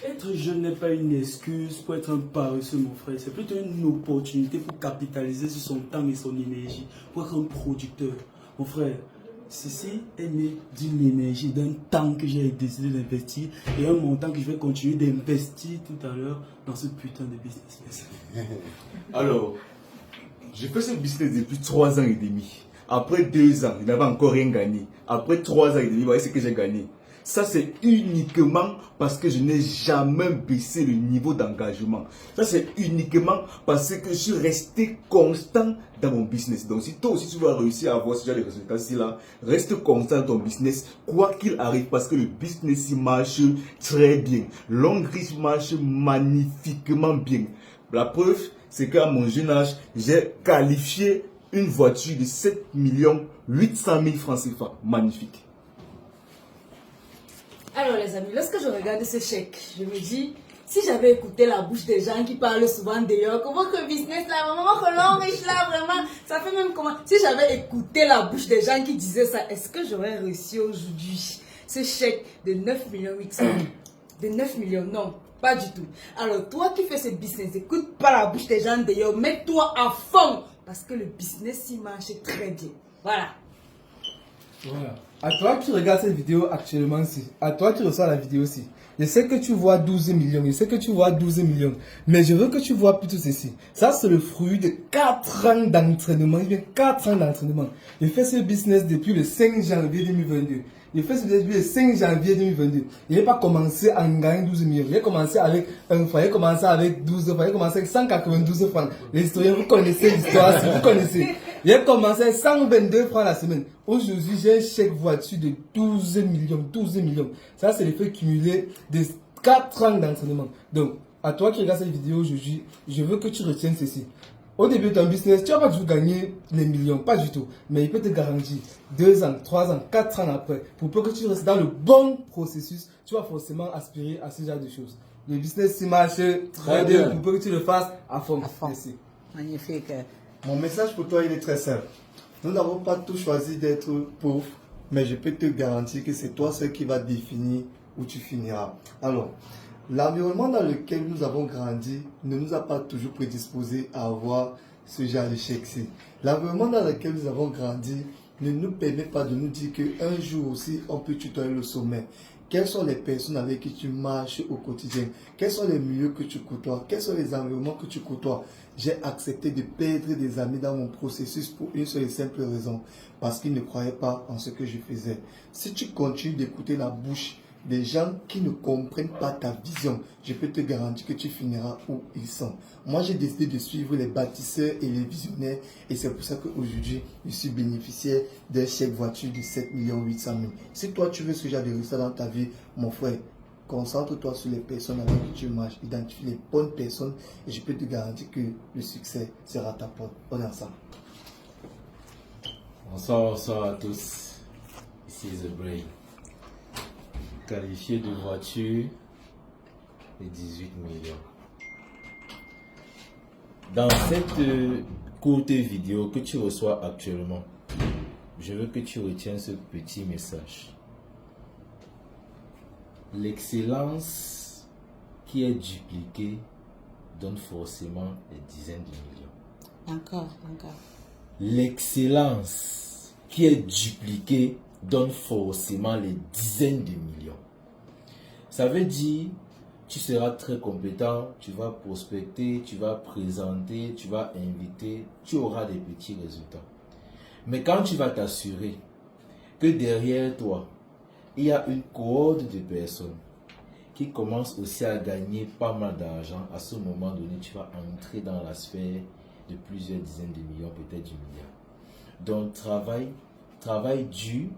Être jeune n'est pas une excuse pour être un paresseux, mon frère. C'est plutôt une opportunité pour capitaliser sur son temps et son énergie, pour être un producteur. Mon frère, ceci est né d'une énergie, d'un temps que j'ai décidé d'investir et un montant que je vais continuer d'investir tout à l'heure dans ce putain de business. Alors, j'ai fait ce business depuis 3 ans et demi. Après 2 ans, je n'avais encore rien gagné. Après 3 ans et demi, voyez ce que j'ai gagné. Ça, c'est uniquement parce que je n'ai jamais baissé le niveau d'engagement. Ça, c'est uniquement parce que je suis resté constant dans mon business. Donc, si toi aussi tu vas réussir à avoir ce genre de résultats-ci là, reste constant dans ton business, quoi qu'il arrive, parce que le business il marche très bien. Longreach marche magnifiquement bien. La preuve, c'est qu'à mon jeune âge, j'ai qualifié une voiture de 7 800 000 francs CFA. Magnifique. Alors les amis, lorsque je regarde ce chèque, je me dis, si j'avais écouté la bouche des gens qui parlent souvent d'ailleurs, comment que business là, maman que Longreach là, vraiment, ça fait même comment. Si j'avais écouté la bouche des gens qui disaient ça, est-ce que j'aurais réussi aujourd'hui ce chèque de 9 800 000? De 9 millions, non, pas du tout. Alors toi qui fais ce business, écoute pas la bouche des gens d'ailleurs, mets-toi à fond, parce que le business il marche très bien. Voilà. Voilà. À toi qui regardes cette vidéo actuellement, à toi qui reçois la vidéo aussi. Je sais que tu vois 12 millions, je sais que tu vois 12 millions, mais je veux que tu vois plutôt ceci. Ça, c'est le fruit de 4 ans d'entraînement. Il y a 4 ans d'entraînement. Je fais ce business depuis le 5 janvier 2022. J'ai fait ce business depuis le 5 janvier 2022. Je n'ai pas commencé en gagnant 12 millions. J'ai commencé avec un franc, j'ai commencé avec 12 francs, j'ai commencé avec 192 francs. Les historiens, vous connaissez l'histoire, si vous connaissez. J'ai commencé avec 122 francs la semaine. Aujourd'hui, j'ai un chèque voiture de 12 millions. 12 millions. Ça, c'est l'effet cumulé de 4 ans d'entraînement. Donc, à toi qui regarde cette vidéo aujourd'hui, je veux que tu retiennes ceci. Au début de ton business, tu vas pas toujours gagner les millions, pas du tout. Mais il peut te garantir 2 ans, 3 ans, 4 ans après, pour peu que tu restes dans le bon processus, tu vas forcément aspirer à ce genre de choses. Le business, il marche très bien, pour peu que tu le fasses à fond. Merci. Magnifique. Mon message pour toi, il est très simple. Nous n'avons pas tous choisi d'être pauvres, mais je peux te garantir que c'est toi seul qui va définir où tu finiras. Alors, l'environnement dans lequel nous avons grandi ne nous a pas toujours prédisposés à avoir ce genre de chèque-ci. L'environnement dans lequel nous avons grandi ne nous permet pas de nous dire qu'un jour aussi, on peut tutoyer le sommet. Quelles sont les personnes avec qui tu marches au quotidien? Quels sont les milieux que tu côtoies? Quels sont les environnements que tu côtoies? J'ai accepté de perdre des amis dans mon processus pour une seule et simple raison. Parce qu'ils ne croyaient pas en ce que je faisais. Si tu continues d'écouter la bouche des gens qui ne comprennent pas ta vision, je peux te garantir que tu finiras où ils sont. Moi, j'ai décidé de suivre les bâtisseurs et les visionnaires et c'est pour ça qu'aujourd'hui, je suis bénéficiaire d'un chèque voiture de 7 800 000. Si toi, tu veux ce genre de résultat dans ta vie, mon frère, concentre-toi sur les personnes avec qui tu marches, identifie les bonnes personnes et je peux te garantir que le succès sera ta porte. On est ensemble. Bonsoir à tous. Ici The Brain. Qualifié de voiture et 18 millions. Dans cette courte vidéo que tu reçois actuellement, je veux que tu retiennes ce petit message. L'excellence qui est dupliquée donne forcément des dizaines de millions. Encore. L'excellence qui est dupliquée donne forcément les dizaines de millions. Ça veut dire, tu seras très compétent, tu vas prospecter, tu vas présenter, tu vas inviter, tu auras des petits résultats. Mais quand tu vas t'assurer que derrière toi, il y a une cohorte de personnes qui commencent aussi à gagner pas mal d'argent, à ce moment donné, tu vas entrer dans la sphère de plusieurs dizaines de millions, peut-être du milliard. Donc, travaille dur,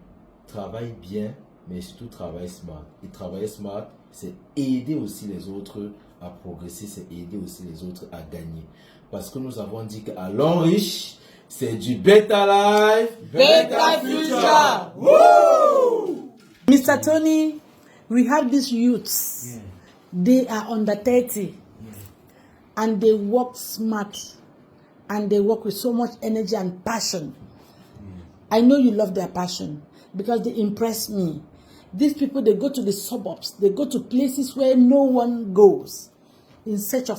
travaille bien, mais surtout travaille smart. Et travailler smart, c'est aider aussi les autres à progresser, c'est aider aussi les autres à gagner. Parce que nous avons dit qu'à Longreach, c'est du better life, better future. Woo! Mr. Tony, we have these youths. They are under 30 and they work smart and they work with so much energy and passion. I know you love their passion because they impress me. These people, they go to the suburbs. They go to places where no one goes in search of